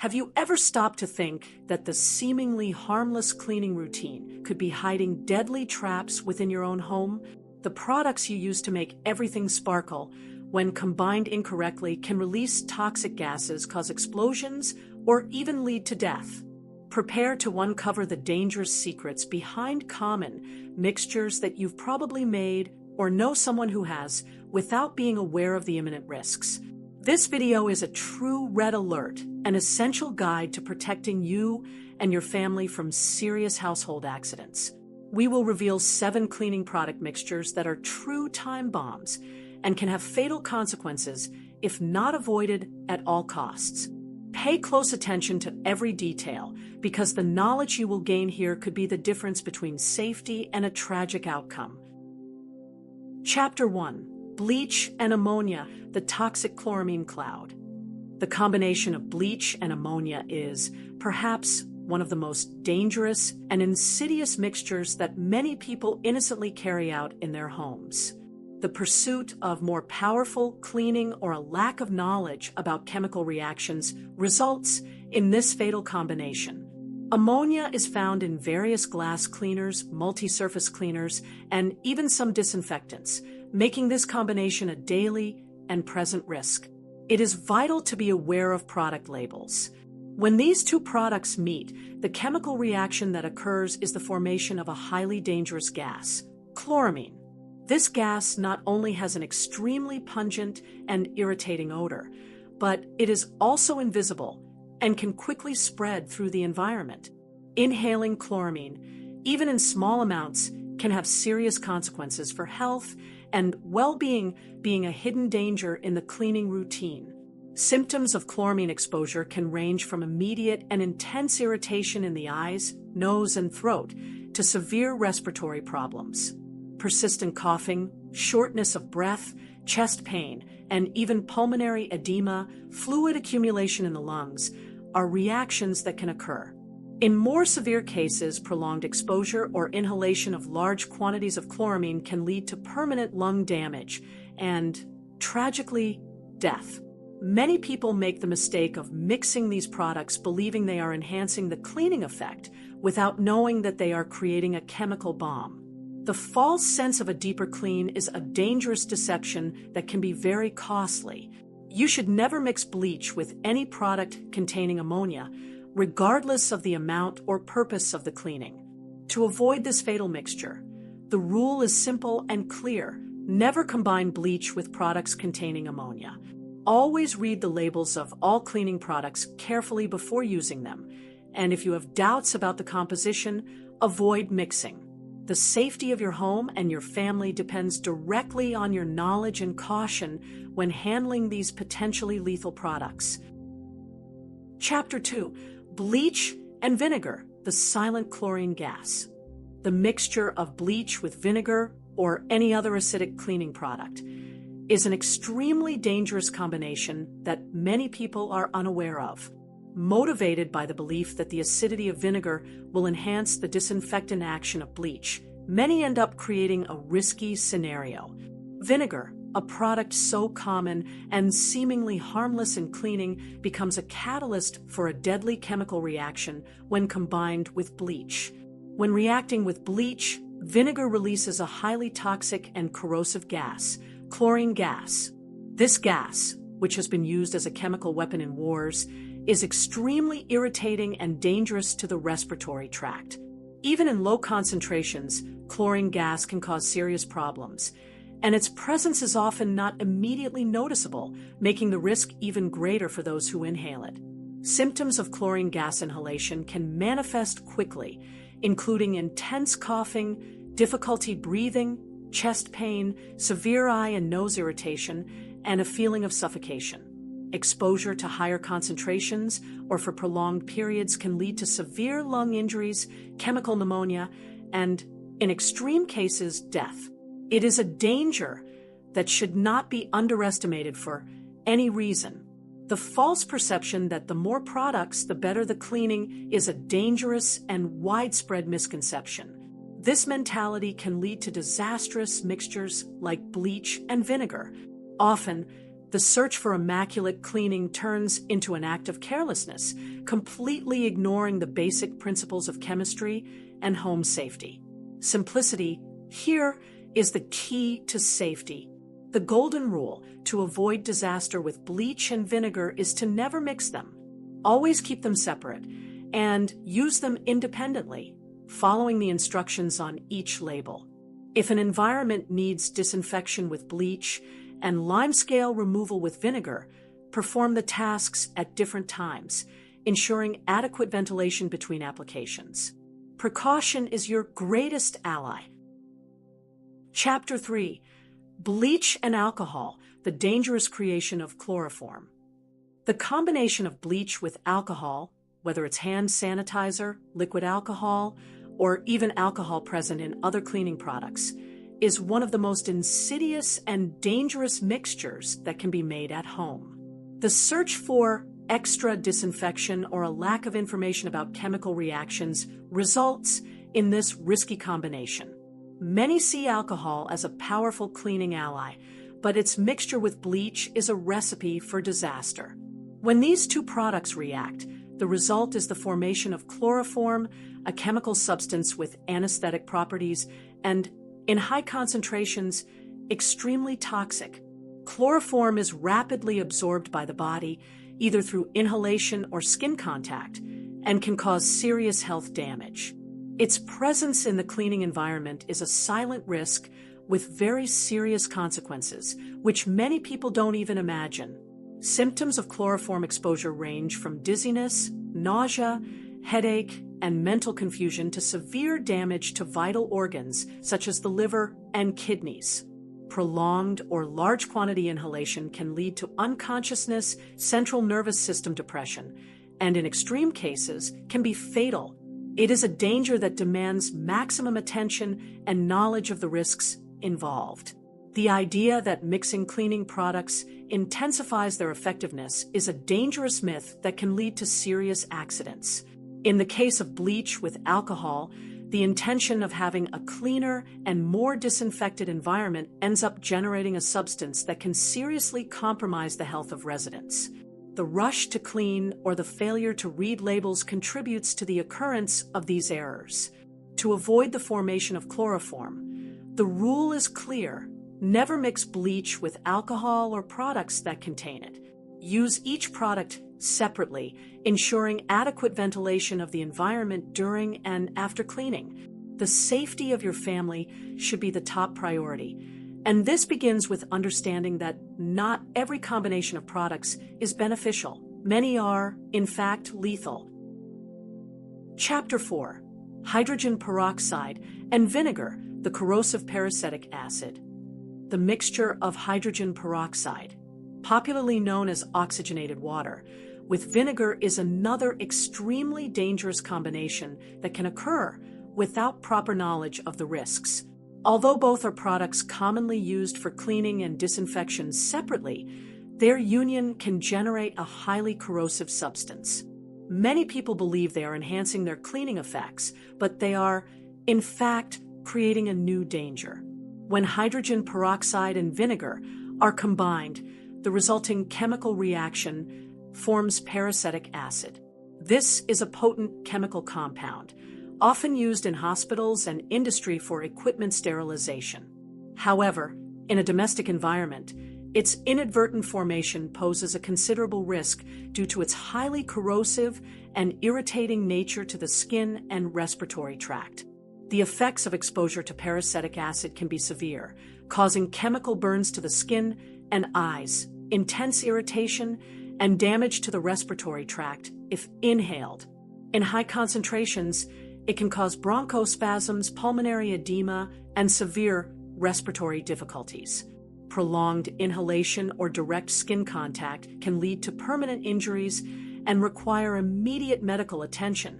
Have you ever stopped to think that the seemingly harmless cleaning routine could be hiding deadly traps within your own home? The products you use to make everything sparkle, when combined incorrectly, can release toxic gases, cause explosions, or even lead to death. Prepare to uncover the dangerous secrets behind common mixtures that you've probably made or know someone who has without being aware of the imminent risks. This video is a true red alert, an essential guide to protecting you and your family from serious household accidents. We will reveal 7 cleaning product mixtures that are true time bombs and can have fatal consequences if not avoided at all costs. Pay close attention to every detail, because the knowledge you will gain here could be the difference between safety and a tragic outcome. Chapter 1: Bleach and Ammonia, the Toxic Chloramine Cloud. The combination of bleach and ammonia is, perhaps, one of the most dangerous and insidious mixtures that many people innocently carry out in their homes. The pursuit of more powerful cleaning or a lack of knowledge about chemical reactions results in this fatal combination. Ammonia is found in various glass cleaners, multi-surface cleaners, and even some disinfectants, making this combination a daily and present risk. It is vital to be aware of product labels. When these two products meet, the chemical reaction that occurs is the formation of a highly dangerous gas, chloramine. This gas not only has an extremely pungent and irritating odor, but it is also invisible and can quickly spread through the environment. Inhaling chloramine, even in small amounts, can have serious consequences for health and well-being, being a hidden danger in the cleaning routine. Symptoms of chloramine exposure can range from immediate and intense irritation in the eyes, nose, and throat to severe respiratory problems. Persistent coughing, shortness of breath, chest pain, and even pulmonary edema, fluid accumulation in the lungs, are reactions that can occur. In more severe cases, prolonged exposure or inhalation of large quantities of chloramine can lead to permanent lung damage and, tragically, death. Many people make the mistake of mixing these products believing they are enhancing the cleaning effect without knowing that they are creating a chemical bomb. The false sense of a deeper clean is a dangerous deception that can be very costly. You should never mix bleach with any product containing ammonia, regardless of the amount or purpose of the cleaning. To avoid this fatal mixture, the rule is simple and clear: never combine bleach with products containing ammonia. Always read the labels of all cleaning products carefully before using them, and if you have doubts about the composition, avoid mixing. The safety of your home and your family depends directly on your knowledge and caution when handling these potentially lethal products. Chapter 2: Bleach and Vinegar, the Silent Chlorine Gas. The mixture of bleach with vinegar or any other acidic cleaning product is an extremely dangerous combination that many people are unaware of. Motivated by the belief that the acidity of vinegar will enhance the disinfectant action of bleach, many end up creating a risky scenario. Vinegar, a product so common and seemingly harmless in cleaning, becomes a catalyst for a deadly chemical reaction when combined with bleach. When reacting with bleach, vinegar releases a highly toxic and corrosive gas, chlorine gas. This gas, which has been used as a chemical weapon in wars, is extremely irritating and dangerous to the respiratory tract. Even in low concentrations, chlorine gas can cause serious problems, and its presence is often not immediately noticeable, making the risk even greater for those who inhale it. Symptoms of chlorine gas inhalation can manifest quickly, including intense coughing, difficulty breathing, chest pain, severe eye and nose irritation, and a feeling of suffocation. Exposure to higher concentrations or for prolonged periods can lead to severe lung injuries, chemical pneumonia, and, in extreme cases, death. It is a danger that should not be underestimated for any reason. The false perception that the more products, the better the cleaning is a dangerous and widespread misconception. This mentality can lead to disastrous mixtures like bleach and vinegar. Often, The search for immaculate cleaning turns into an act of carelessness, completely ignoring the basic principles of chemistry and home safety. Simplicity here is the key to safety. The golden rule to avoid disaster with bleach and vinegar is to never mix them. Always keep them separate and use them independently, following the instructions on each label. If an environment needs disinfection with bleach and limescale removal with vinegar, perform the tasks at different times, ensuring adequate ventilation between applications. Precaution is your greatest ally. Chapter 3: Bleach and Alcohol, the dangerous creation of chloroform. The combination of bleach with alcohol, whether it's hand sanitizer, liquid alcohol, or even alcohol present in other cleaning products, is one of the most insidious and dangerous mixtures that can be made at home. The search for extra disinfection or a lack of information about chemical reactions results in this risky combination. Many see alcohol as a powerful cleaning ally, but its mixture with bleach is a recipe for disaster. When these two products react, the result is the formation of chloroform, a chemical substance with anesthetic properties and, in high concentrations, extremely toxic. Chloroform is rapidly absorbed by the body, either through inhalation or skin contact, and can cause serious health damage. Its presence in the cleaning environment is a silent risk with very serious consequences, which many people don't even imagine. Symptoms of chloroform exposure range from dizziness, nausea, headache, and mental confusion to severe damage to vital organs such as the liver and kidneys. Prolonged or large quantity inhalation can lead to unconsciousness, central nervous system depression, and in extreme cases can be fatal. It is a danger that demands maximum attention and knowledge of the risks involved. The idea that mixing cleaning products intensifies their effectiveness is a dangerous myth that can lead to serious accidents. In the case of bleach with alcohol, the intention of having a cleaner and more disinfected environment ends up generating a substance that can seriously compromise the health of residents. The rush to clean or the failure to read labels contributes to the occurrence of these errors. To avoid the formation of chloroform, the rule is clear: never mix bleach with alcohol or products that contain it. Use each product separately, ensuring adequate ventilation of the environment during and after cleaning. The safety of your family should be the top priority, and this begins with understanding that not every combination of products is beneficial. Many are, in fact, lethal. Chapter 4: Hydrogen peroxide and vinegar, the corrosive peracetic acid. The mixture of hydrogen peroxide, popularly known as oxygenated water, with vinegar is another extremely dangerous combination that can occur without proper knowledge of the risks. Although both are products commonly used for cleaning and disinfection separately, their union can generate a highly corrosive substance. Many people believe they are enhancing their cleaning effects, but they are, in fact, creating a new danger. When hydrogen peroxide and vinegar are combined, the resulting chemical reaction forms peracetic acid. This is a potent chemical compound, often used in hospitals and industry for equipment sterilization. However, in a domestic environment, its inadvertent formation poses a considerable risk due to its highly corrosive and irritating nature to the skin and respiratory tract. The effects of exposure to peracetic acid can be severe, causing chemical burns to the skin and eyes, intense irritation, and damage to the respiratory tract if inhaled. In high concentrations, it can cause bronchospasms, pulmonary edema, and severe respiratory difficulties. Prolonged inhalation or direct skin contact can lead to permanent injuries and require immediate medical attention,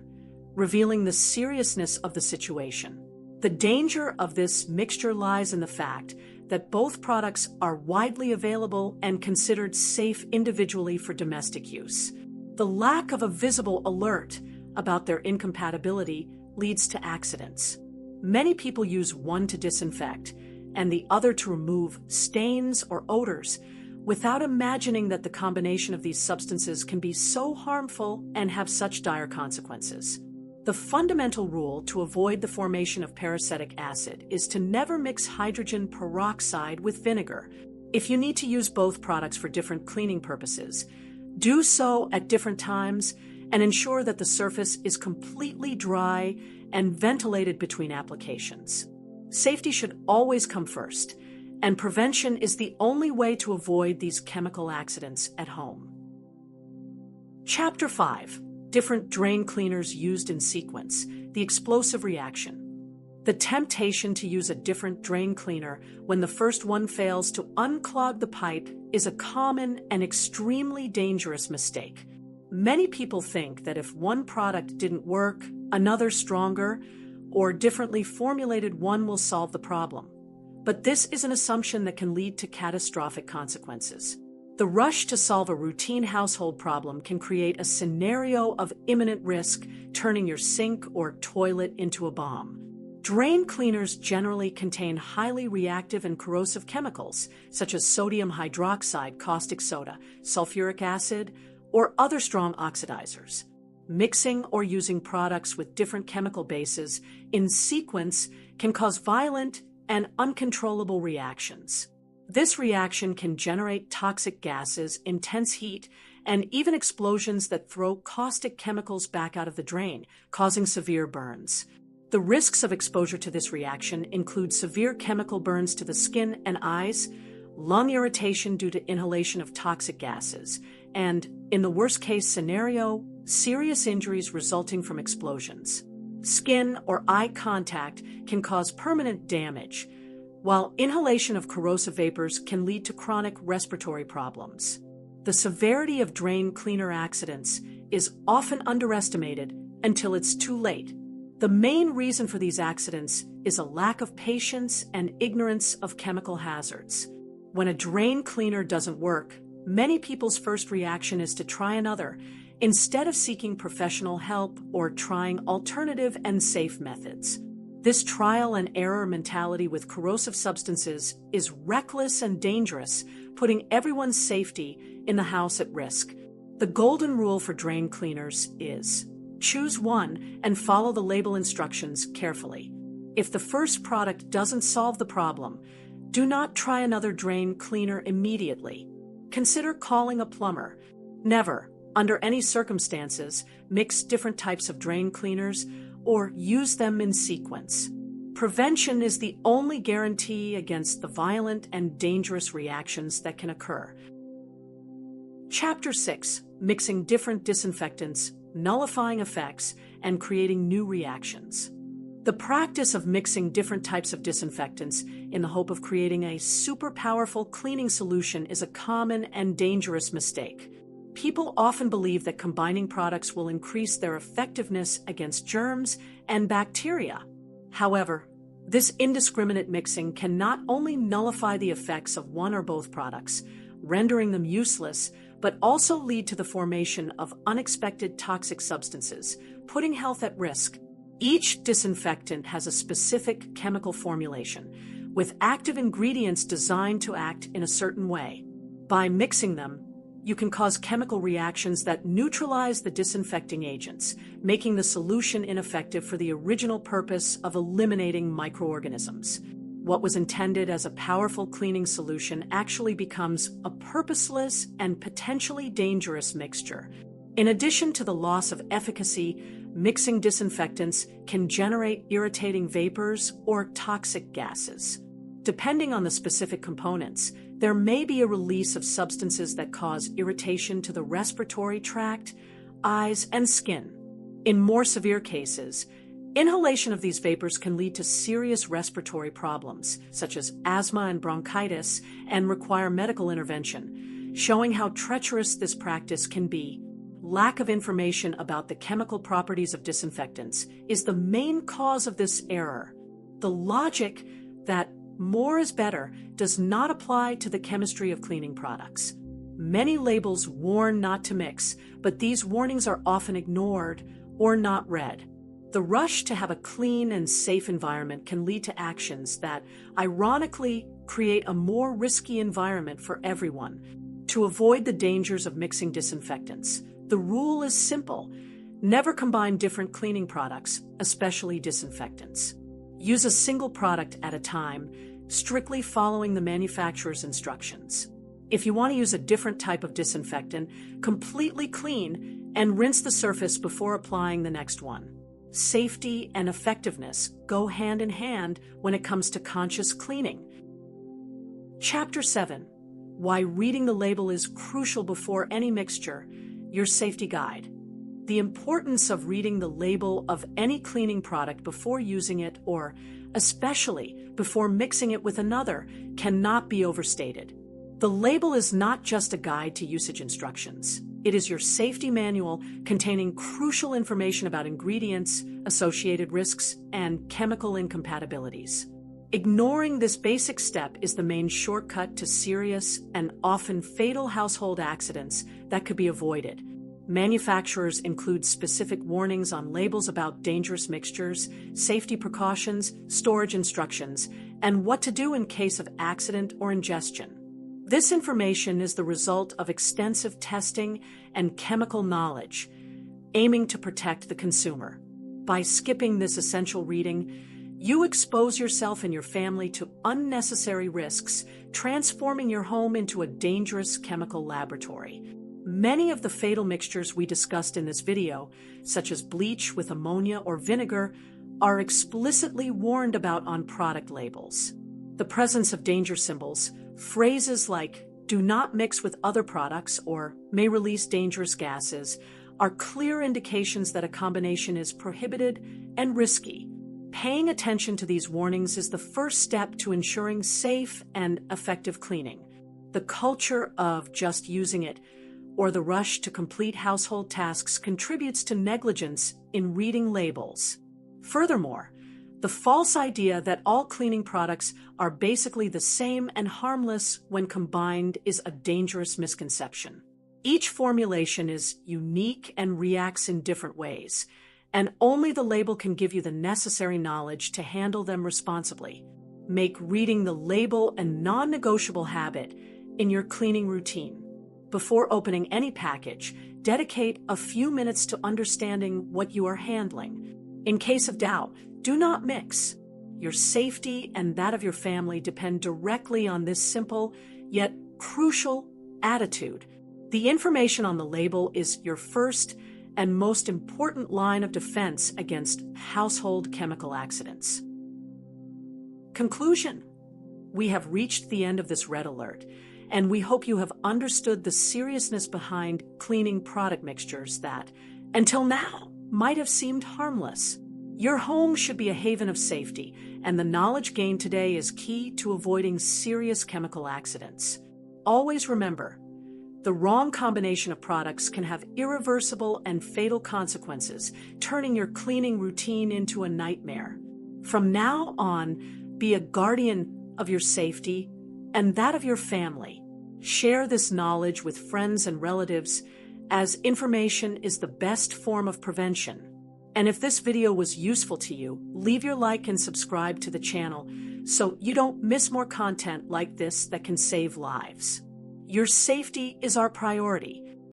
revealing the seriousness of the situation. The danger of this mixture lies in the fact that both products are widely available and considered safe individually for domestic use. The lack of a visible alert about their incompatibility leads to accidents. Many people use one to disinfect and the other to remove stains or odors, without imagining that the combination of these substances can be so harmful and have such dire consequences. The fundamental rule to avoid the formation of peracetic acid is to never mix hydrogen peroxide with vinegar. If you need to use both products for different cleaning purposes, do so at different times and ensure that the surface is completely dry and ventilated between applications. Safety should always come first, and prevention is the only way to avoid these chemical accidents at home. Chapter 5. Different drain cleaners used in sequence, the explosive reaction. The temptation to use a different drain cleaner when the first one fails to unclog the pipe is a common and extremely dangerous mistake. Many people think that if one product didn't work, another stronger or differently formulated one will solve the problem. But this is an assumption that can lead to catastrophic consequences. The rush to solve a routine household problem can create a scenario of imminent risk, turning your sink or toilet into a bomb. Drain cleaners generally contain highly reactive and corrosive chemicals, such as sodium hydroxide, caustic soda, sulfuric acid, or other strong oxidizers. Mixing or using products with different chemical bases in sequence can cause violent and uncontrollable reactions. This reaction can generate toxic gases, intense heat, and even explosions that throw caustic chemicals back out of the drain, causing severe burns. The risks of exposure to this reaction include severe chemical burns to the skin and eyes, lung irritation due to inhalation of toxic gases, and, in the worst-case scenario, serious injuries resulting from explosions. Skin or eye contact can cause permanent damage, while inhalation of corrosive vapors can lead to chronic respiratory problems. The severity of drain cleaner accidents is often underestimated until it's too late. The main reason for these accidents is a lack of patience and ignorance of chemical hazards. When a drain cleaner doesn't work, many people's first reaction is to try another, instead of seeking professional help or trying alternative and safe methods. This trial and error mentality with corrosive substances is reckless and dangerous, putting everyone's safety in the house at risk. The golden rule for drain cleaners is: choose one and follow the label instructions carefully. If the first product doesn't solve the problem, do not try another drain cleaner immediately. Consider calling a plumber. Never, under any circumstances, mix different types of drain cleaners or use them in sequence. Prevention is the only guarantee against the violent and dangerous reactions that can occur. Chapter 6. Mixing different disinfectants, nullifying effects, and creating new reactions. The practice of mixing different types of disinfectants in the hope of creating a super powerful cleaning solution is a common and dangerous mistake. People often believe that combining products will increase their effectiveness against germs and bacteria. However, this indiscriminate mixing can not only nullify the effects of one or both products, rendering them useless, but also lead to the formation of unexpected toxic substances, putting health at risk. Each disinfectant has a specific chemical formulation, with active ingredients designed to act in a certain way. By mixing them, you can cause chemical reactions that neutralize the disinfecting agents, making the solution ineffective for the original purpose of eliminating microorganisms. What was intended as a powerful cleaning solution actually becomes a purposeless and potentially dangerous mixture. In addition to the loss of efficacy, mixing disinfectants can generate irritating vapors or toxic gases. Depending on the specific components, there may be a release of substances that cause irritation to the respiratory tract, eyes, and skin. In more severe cases, inhalation of these vapors can lead to serious respiratory problems, such as asthma and bronchitis, and require medical intervention, showing how treacherous this practice can be. Lack of information about the chemical properties of disinfectants is the main cause of this error. The logic that more is better does not apply to the chemistry of cleaning products. Many labels warn not to mix, but these warnings are often ignored or not read. The rush to have a clean and safe environment can lead to actions that, ironically, create a more risky environment for everyone. To avoid the dangers of mixing disinfectants, the rule is simple. Never combine different cleaning products, especially disinfectants. Use a single product at a time, strictly following the manufacturer's instructions. If you want to use a different type of disinfectant, completely clean and rinse the surface before applying the next one. Safety and effectiveness go hand in hand when it comes to conscious cleaning. Chapter 7. Why reading the label is crucial before any mixture, your safety guide. The importance of reading the label of any cleaning product before using it, or especially before mixing it with another, cannot be overstated. The label is not just a guide to usage instructions. It is your safety manual containing crucial information about ingredients, associated risks, and chemical incompatibilities. Ignoring this basic step is the main shortcut to serious and often fatal household accidents that could be avoided. Manufacturers include specific warnings on labels about dangerous mixtures, safety precautions, storage instructions, and what to do in case of accident or ingestion. This information is the result of extensive testing and chemical knowledge, aiming to protect the consumer. By skipping this essential reading, you expose yourself and your family to unnecessary risks, transforming your home into a dangerous chemical laboratory. Many of the fatal mixtures we discussed in this video, such as bleach with ammonia or vinegar, are explicitly warned about on product labels. The presence of danger symbols, phrases like "do not mix with other products" or "may release dangerous gases," are clear indications that a combination is prohibited and risky. Paying attention to these warnings is the first step to ensuring safe and effective cleaning. The culture of just using it, or the rush to complete household tasks, contributes to negligence in reading labels. Furthermore, the false idea that all cleaning products are basically the same and harmless when combined is a dangerous misconception. Each formulation is unique and reacts in different ways, and only the label can give you the necessary knowledge to handle them responsibly. Make reading the label a non-negotiable habit in your cleaning routine. Before opening any package, dedicate a few minutes to understanding what you are handling. In case of doubt, do not mix. Your safety and that of your family depend directly on this simple yet crucial attitude. The information on the label is your first and most important line of defense against household chemical accidents. Conclusion. We have reached the end of this red alert, and we hope you have understood the seriousness behind cleaning product mixtures that, until now, might have seemed harmless. Your home should be a haven of safety, and the knowledge gained today is key to avoiding serious chemical accidents. Always remember, the wrong combination of products can have irreversible and fatal consequences, turning your cleaning routine into a nightmare. From now on, be a guardian of your safety and that of your family. Share this knowledge with friends and relatives, as information is the best form of prevention. And if this video was useful to you, leave your like and subscribe to the channel so you don't miss more content like this that can save lives. Your safety is our priority,